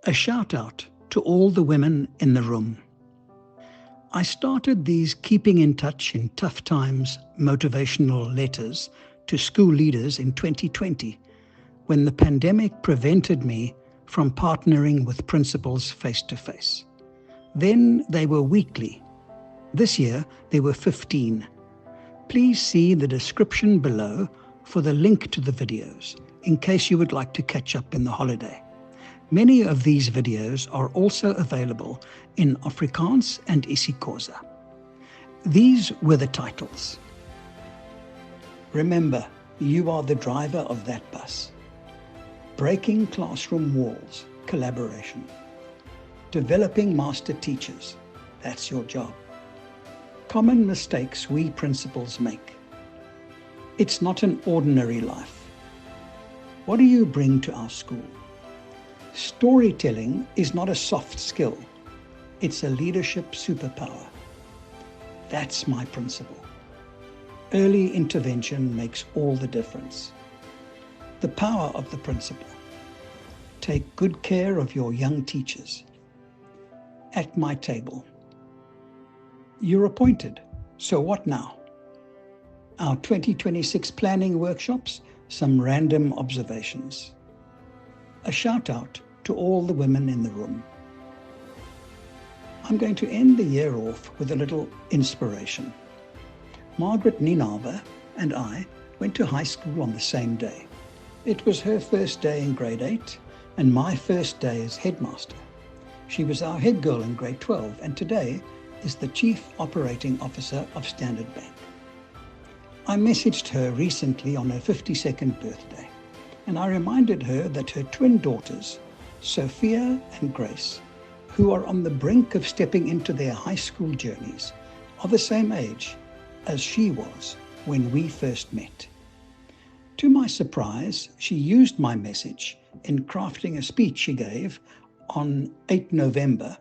A shout out to all the women in the room. I started these keeping in touch in tough times motivational letters to school leaders in 2020 when the pandemic prevented me from partnering with principals face to face. Then they were weekly. This year there were 15. Please see the description below for the link to the videos in case you would like to catch up in the holiday. Many of these videos are also available in Afrikaans and isiXhosa. These were the titles. Remember, you are the driver of that bus. Breaking classroom walls, collaboration. Developing master teachers, that's your job. Common mistakes we principals make. It's not an ordinary life. What do you bring to our school? Storytelling is not a soft skill. It's a leadership superpower. That's my principle. Early intervention makes all the difference. The power of the principle. Take good care of your young teachers. At my table. You're appointed, so what now? Our 2026 planning workshops, some random observations. A shout out to all the women in the room. I'm going to end the year off with a little inspiration. Margaret Nienaber and I went to high school on the same day. It was her first day in grade 8 and my first day as headmaster. She was our head girl in grade 12 and today is the Chief Operating Officer of Standard Bank. I messaged her recently on her 52nd birthday. And I reminded her that her twin daughters, Sophia and Grace, who are on the brink of stepping into their high school journeys, are the same age as she was when we first met. To my surprise, she used my message in crafting a speech she gave on 8 November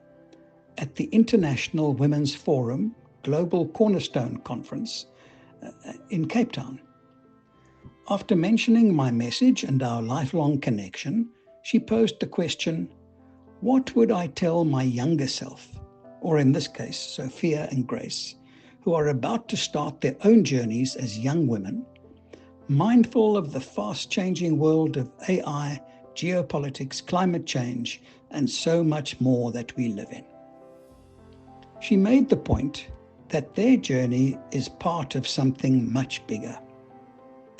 at the International Women's Forum Global Cornerstone Conference in Cape Town. After mentioning my message and our lifelong connection, she posed the question, what would I tell my younger self, or in this case, Sophia and Grace, who are about to start their own journeys as young women, mindful of the fast-changing world of AI, geopolitics, climate change, and so much more that we live in. She made the point that their journey is part of something much bigger.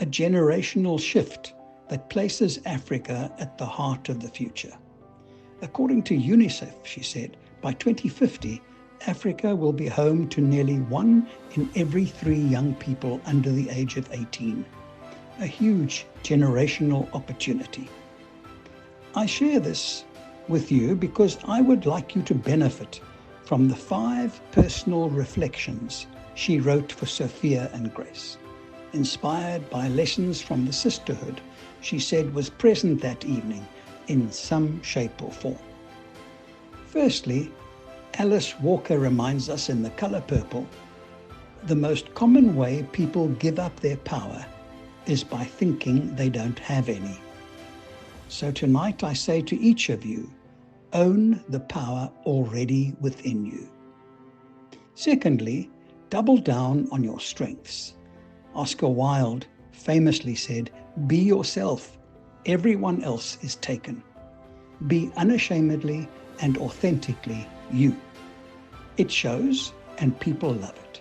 A generational shift that places Africa at the heart of the future. According to UNICEF, she said, by 2050, Africa will be home to nearly 1 in every 3 young people under the age of 18. A huge generational opportunity. I share this with you because I would like you to benefit from the 5 personal reflections she wrote for Sophia and Grace. Inspired by lessons from the sisterhood she said was present that evening in some shape or form. Firstly, Alice Walker reminds us in The Color Purple, the most common way people give up their power is by thinking they don't have any. So tonight I say to each of you, own the power already within you. Secondly, double down on your strengths. Oscar Wilde famously said, be yourself, everyone else is taken. Be unashamedly and authentically you. It shows and people love it.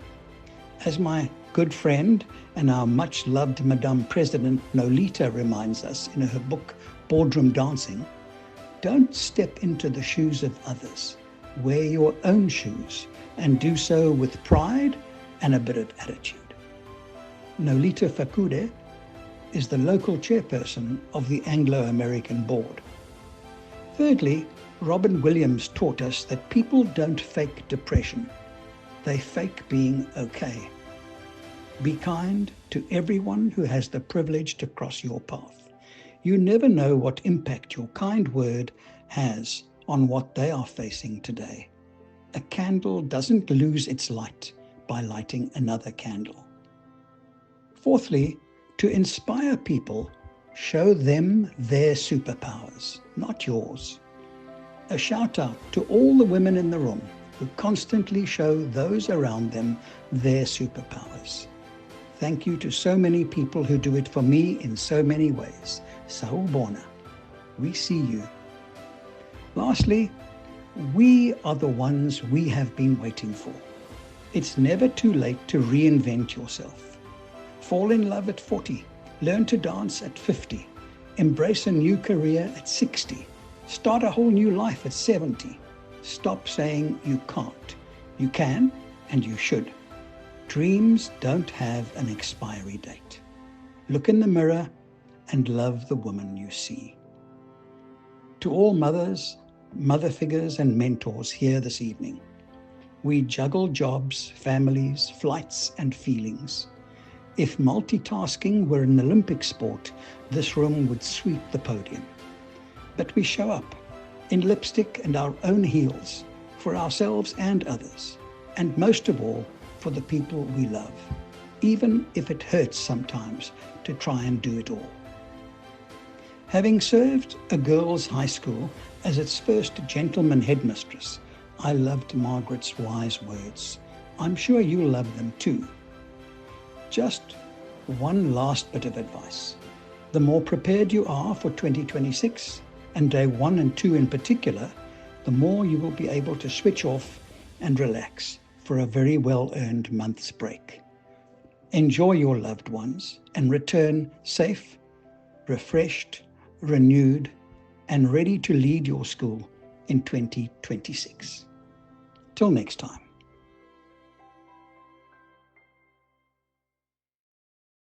As my good friend and our much loved Madame President Nolita reminds us in her book Boardroom Dancing, don't step into the shoes of others. Wear your own shoes and do so with pride and a bit of attitude. Nolita Fakude is the local chairperson of the Anglo-American Board. Thirdly, Robin Williams taught us that people don't fake depression. They fake being okay. Be kind to everyone who has the privilege to cross your path. You never know what impact your kind word has on what they are facing today. A candle doesn't lose its light by lighting another candle. Fourthly, to inspire people, show them their superpowers, not yours. A shout out to all the women in the room who constantly show those around them their superpowers. Thank you to so many people who do it for me in so many ways. Sawubona. We see you. Lastly, we are the ones we have been waiting for. It's never too late to reinvent yourself. Fall in love at 40, learn to dance at 50, embrace a new career at 60, start a whole new life at 70. Stop saying you can't. You can and you should. Dreams don't have an expiry date. Look in the mirror and love the woman you see. To all mothers, mother figures and mentors here this evening, we juggle jobs, families, flights and feelings. If multitasking were an Olympic sport, this room would sweep the podium. But we show up in lipstick and our own heels for ourselves and others, and most of all, for the people we love, even if it hurts sometimes to try and do it all. Having served a girls' high school as its first gentleman headmistress, I loved Margaret's wise words. I'm sure you'll love them too. Just one last bit of advice. The more prepared you are for 2026, and day 1 and 2 in particular, the more you will be able to switch off and relax for a very well-earned month's break. Enjoy your loved ones and return safe, refreshed, renewed, and ready to lead your school in 2026. Till next time.